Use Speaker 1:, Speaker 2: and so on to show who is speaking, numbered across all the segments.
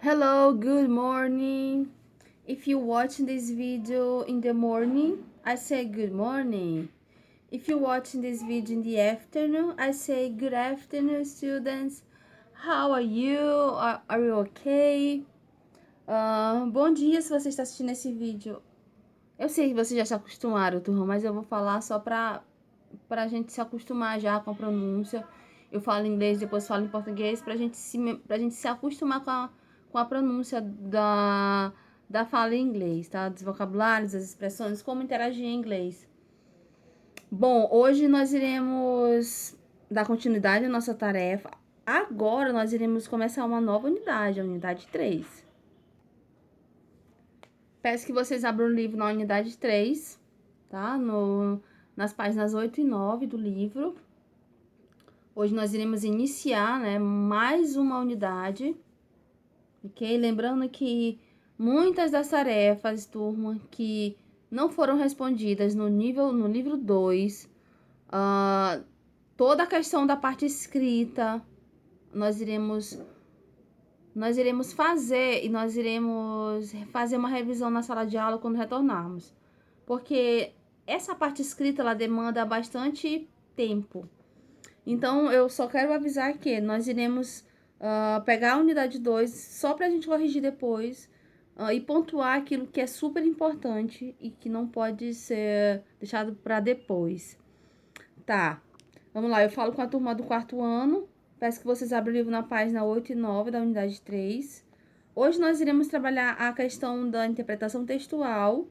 Speaker 1: Hello, good morning. If you watching this video in the morning, I say good morning. If you watching this video in the afternoon, I say good afternoon, students. How are you? Are you okay? Bom dia se você está assistindo esse vídeo. Eu sei que vocês já se acostumaram, turma, mas eu vou falar só pra gente se acostumar já com a pronúncia. Eu falo inglês, depois falo em português, pra gente se acostumar com a pronúncia da fala em inglês, tá? Dos vocabulários, das expressões, como interagir em inglês. Bom, hoje nós iremos dar continuidade à nossa tarefa. Agora nós iremos começar uma nova unidade, a unidade 3. Peço que vocês abram o livro na unidade 3, tá? Nas páginas 8 e 9 do livro. Hoje nós iremos iniciar, né, mais uma unidade, ok? Lembrando que muitas das tarefas, turma, que não foram respondidas no livro 2, toda a questão da parte escrita, nós iremos fazer uma revisão na sala de aula quando retornarmos. Porque essa parte escrita, ela demanda bastante tempo. Então, eu só quero avisar que nós iremos pegar a unidade 2 só para a gente corrigir depois e pontuar aquilo que é super importante e que não pode ser deixado para depois. Tá, vamos lá, eu falo com a turma do 4º ano. Peço que vocês abram o livro na página 8 e 9 da unidade 3. Hoje nós iremos trabalhar a questão da interpretação textual.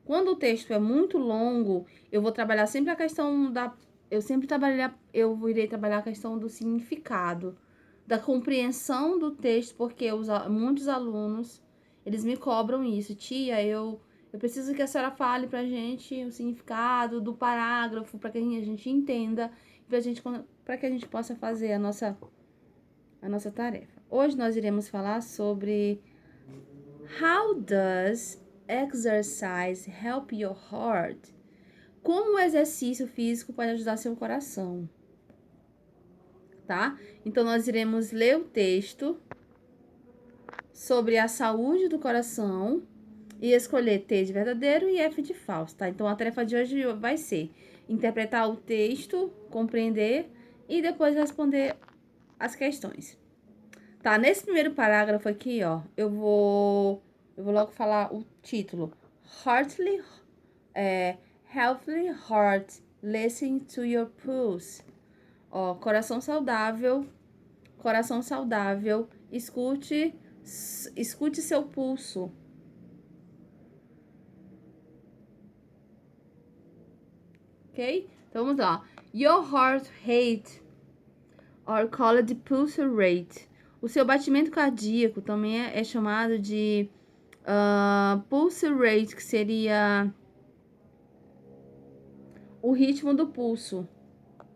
Speaker 1: Quando o texto é muito longo, eu vou trabalhar sempre a questão da... Eu irei trabalhar a questão do significado, da compreensão do texto, porque muitos alunos, eles me cobram isso. Tia, eu preciso que a senhora fale pra gente o significado do parágrafo, para que a gente entenda, para que a gente possa fazer a nossa tarefa. Hoje nós iremos falar sobre How does exercise help your heart? Como o exercício físico pode ajudar seu coração, tá? Então, nós iremos ler o texto sobre a saúde do coração e escolher T de verdadeiro e F de falso, tá? Então, a tarefa de hoje vai ser interpretar o texto, compreender e depois responder as questões. Tá, nesse primeiro parágrafo aqui, ó, eu vou logo falar o título. Healthy heart, listen to your pulse. Ó, coração saudável, escute seu pulso. Ok? Então vamos lá. Your heart rate, or called pulse rate. O seu batimento cardíaco também é chamado de pulse rate, que seria o ritmo do pulso,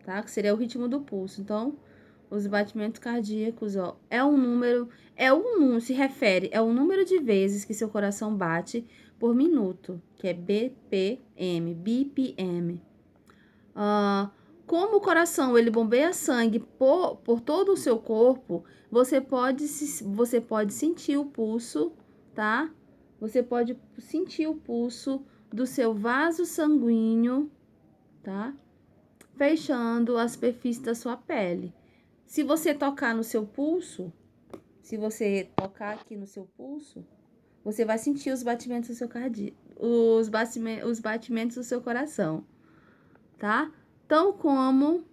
Speaker 1: tá? Que seria o ritmo do pulso. Então, os batimentos cardíacos, ó, se refere ao número de vezes que seu coração bate por minuto, que é BPM. Como o coração ele bombeia sangue por todo o seu corpo, você pode sentir o pulso, tá? Você pode sentir o pulso do seu vaso sanguíneo, tá? Fechando a superfície da sua pele. Se você tocar no seu pulso, se você tocar aqui no seu pulso, você vai sentir os batimentos do seu os batimentos do seu coração, tá? Tão como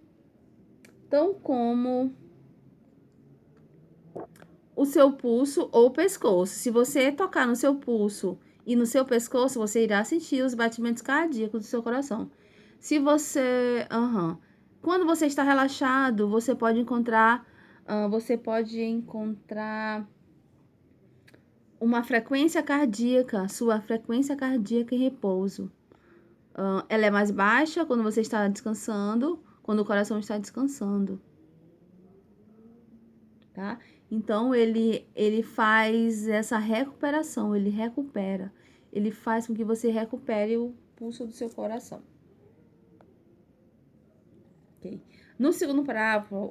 Speaker 1: o seu pulso ou pescoço. Se você tocar no seu pulso e no seu pescoço, você irá sentir os batimentos cardíacos do seu coração. Se você... Quando você está relaxado, você pode encontrar uma frequência cardíaca, sua frequência cardíaca em repouso. Ela é mais baixa quando você está descansando, quando o coração está descansando, tá? Então, ele faz essa recuperação, ele recupera. Ele faz com que você recupere o pulso do seu coração. Ok? No segundo parágrafo,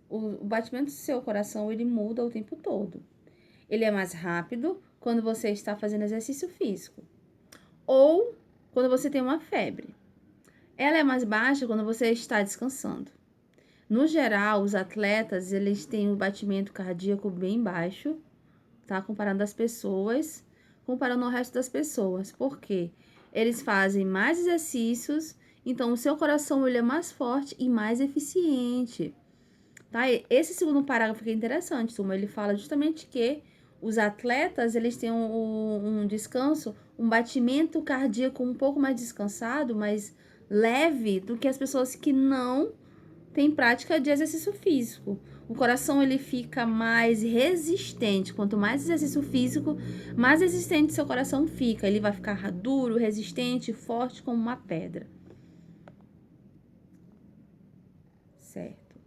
Speaker 1: o batimento do seu coração, ele muda o tempo todo. Ele é mais rápido quando você está fazendo exercício físico ou quando você tem uma febre. Ela é mais baixa quando você está descansando. No geral, os atletas, eles têm um batimento cardíaco bem baixo, tá? Comparando ao resto das pessoas. Por quê? Eles fazem mais exercícios, então o seu coração ele é mais forte e mais eficiente, tá? Esse segundo parágrafo aqui é interessante, turma. Ele fala justamente que os atletas, eles têm um descanso, um batimento cardíaco um pouco mais descansado, mais leve do que as pessoas que não têm prática de exercício físico. O coração, ele fica mais resistente. Quanto mais exercício físico, mais resistente seu coração fica. Ele vai ficar duro, resistente, forte como uma pedra. Certo.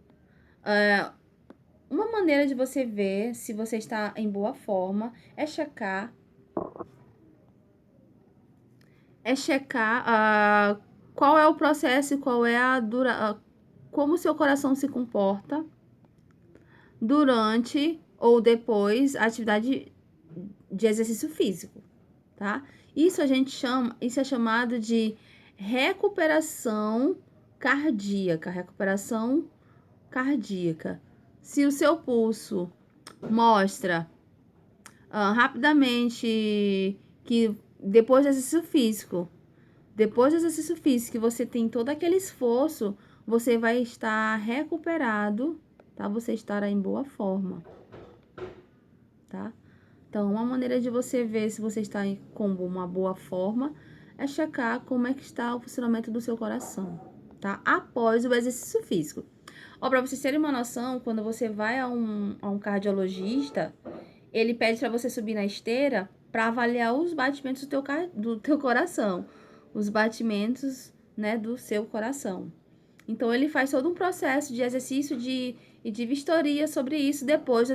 Speaker 1: Uma maneira de você ver se você está em boa forma é checar qual é o processo e qual é como o seu coração se comporta durante ou depois a atividade de exercício físico, tá? Isso é chamado de recuperação cardíaca. Se o seu pulso mostra rapidamente que depois do exercício físico, que você tem todo aquele esforço, você vai estar recuperado, tá? Você estará em boa forma, tá? Então, uma maneira de você ver se você está com uma boa forma é checar como é que está o funcionamento do seu coração, tá? Após o exercício físico. Ó, pra vocês terem uma noção, quando você vai a um cardiologista, ele pede para você subir na esteira para avaliar os batimentos do teu coração, os batimentos, né, do seu coração. Então, ele faz todo um processo de exercício e de vistoria sobre isso depois do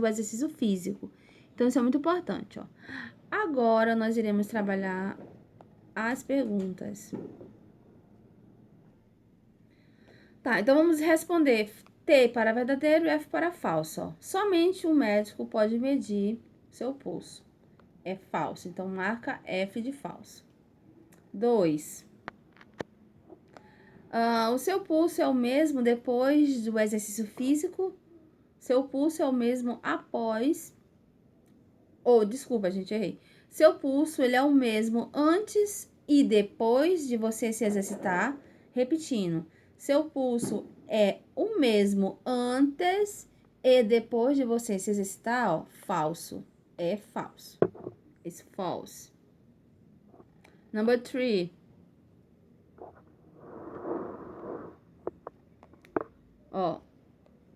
Speaker 1: exercício físico. Então, isso é muito importante, ó. Agora, nós iremos trabalhar as perguntas. Tá, então vamos responder T para verdadeiro e F para falso, ó. Somente um médico pode medir seu pulso. É falso, então marca F de falso. 2. O seu pulso é o mesmo depois do exercício físico? Seu pulso é o mesmo após... desculpa, gente, errei. Seu pulso, ele é o mesmo antes e depois de você se exercitar? Repetindo, seu pulso é o mesmo antes e depois de você se exercitar? Ó, falso. É falso. It's false. Number 3. Ó,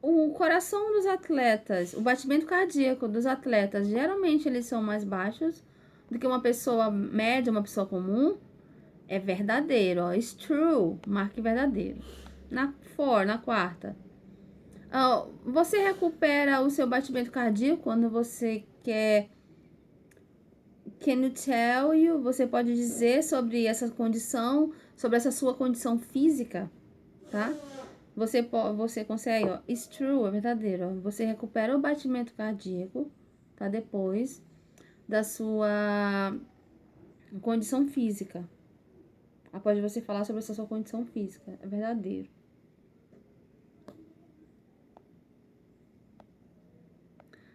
Speaker 1: o coração dos atletas, o batimento cardíaco dos atletas, geralmente eles são mais baixos do que uma pessoa média, uma pessoa comum. É verdadeiro, ó. It's true. Marque verdadeiro. Na quarta. Você recupera o seu batimento cardíaco quando você quer... Can you tell you? Você pode dizer sobre essa condição, sobre essa sua condição física, tá? Você consegue, ó, it's true, é verdadeiro, ó. Você recupera o batimento cardíaco, tá? Depois da sua condição física. Após você falar sobre essa sua condição física, é verdadeiro.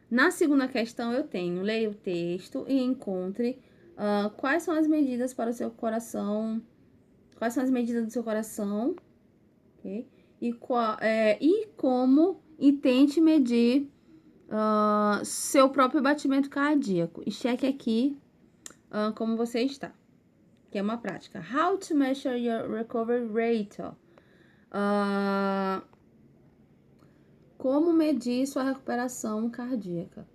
Speaker 1: Na segunda questão, eu tenho, leia o texto e encontre quais são as medidas para o seu coração, quais são as medidas do seu coração, ok? E tente medir seu próprio batimento cardíaco. E cheque aqui como você está, que é uma prática. How to measure your recovery rate, ó. Como medir sua recuperação cardíaca?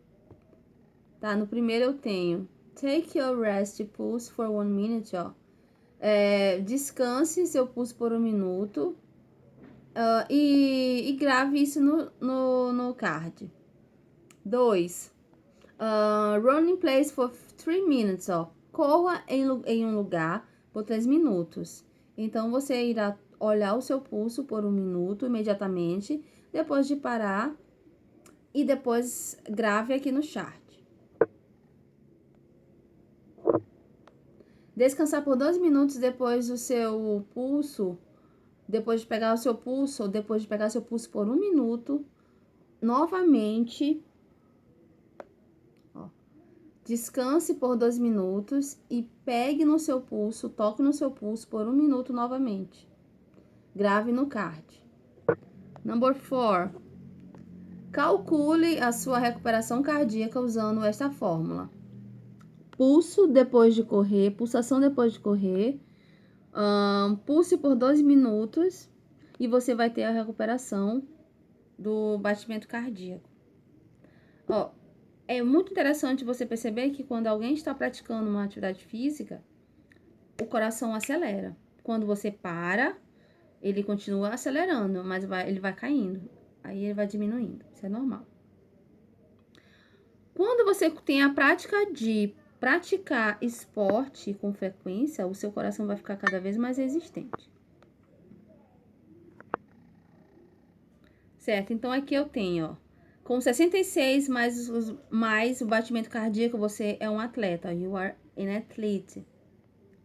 Speaker 1: Tá, no primeiro eu tenho take your rest pulse for 1 minute, ó. Descanse seu pulso por 1 minuto e grave isso no card. 2. Run in place for 3 minutes, ó. Corra em um lugar por 3 minutos. Então, você irá olhar o seu pulso por 1 minuto imediatamente. Depois de parar, e depois grave aqui no chart. Descansar por 2 minutos depois do seu pulso, depois de pegar o seu pulso, ou depois de pegar seu pulso por 1 minuto, novamente, ó, descanse por 2 minutos e pegue no seu pulso, toque no seu pulso por 1 minuto novamente. Grave no card. Number 4. Calcule a sua recuperação cardíaca usando esta fórmula. Pulso depois de correr, pulsação depois de correr, pulse por 2 minutos e você vai ter a recuperação do batimento cardíaco. Ó, é muito interessante você perceber que quando alguém está praticando uma atividade física, o coração acelera. Quando você para, ele continua acelerando, mas ele vai caindo. Aí ele vai diminuindo. Isso é normal. Quando você tem a prática de praticar esporte com frequência, o seu coração vai ficar cada vez mais resistente. Certo? Então, aqui eu tenho, ó, com 66 mais o batimento cardíaco, você é um atleta. You are an athlete.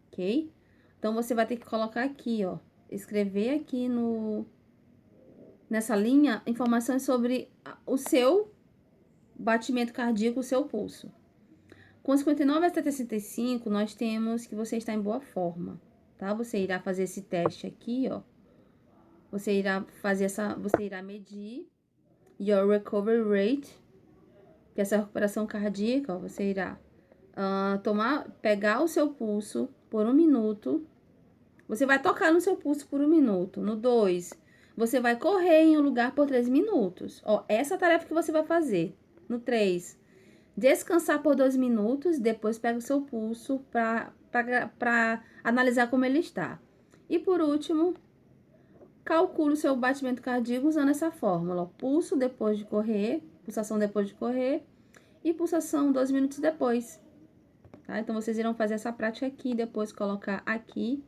Speaker 1: Ok? Então, você vai ter que colocar aqui, ó, escrever aqui nessa linha informações sobre o seu batimento cardíaco, o seu pulso. Com 59 até 65, nós temos que você está em boa forma, tá? Você irá fazer esse teste aqui, ó. Você irá medir your recovery rate, que é essa recuperação cardíaca, ó. Você irá pegar o seu pulso por 1 minuto. Você vai tocar no seu pulso por 1 minuto. No 2, você vai correr em um lugar por 3 minutos. Ó, essa é a tarefa que você vai fazer. No 3, descansar por 2 minutos, depois pega o seu pulso para analisar como ele está. E por último, calcule o seu batimento cardíaco usando essa fórmula. Pulso depois de correr, pulsação depois de correr e pulsação 2 minutos depois. Tá? Então, vocês irão fazer essa prática aqui, depois colocar aqui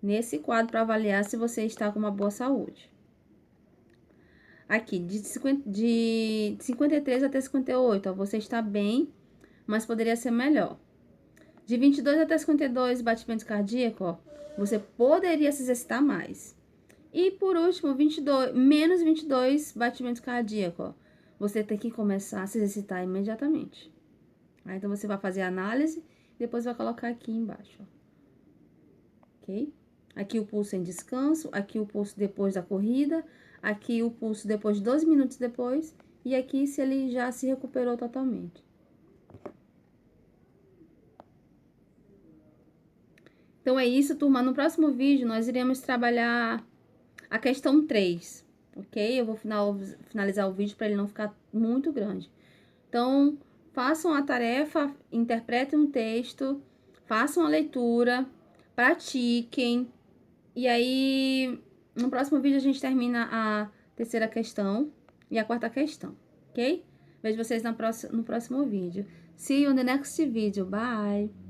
Speaker 1: nesse quadro para avaliar se você está com uma boa saúde. Aqui, de 53 até 58, ó, você está bem, mas poderia ser melhor. De 22 até 52, batimento cardíaco, ó, você poderia se exercitar mais. E por último, menos 22 batimentos cardíacos, ó, você tem que começar a se exercitar imediatamente. Aí, então, você vai fazer a análise, depois vai colocar aqui embaixo, ó. Ok? Aqui o pulso em descanso, aqui o pulso depois da corrida, aqui o pulso depois de 2 minutos depois, e aqui se ele já se recuperou totalmente. Então, é isso, turma. No próximo vídeo, nós iremos trabalhar a questão 3, ok? Eu vou finalizar o vídeo para ele não ficar muito grande. Então, façam a tarefa, interpretem um texto, façam a leitura, pratiquem. E aí, no próximo vídeo, a gente termina a terceira questão e a quarta questão, ok? Vejo vocês no próximo vídeo. See you in the next video. Bye!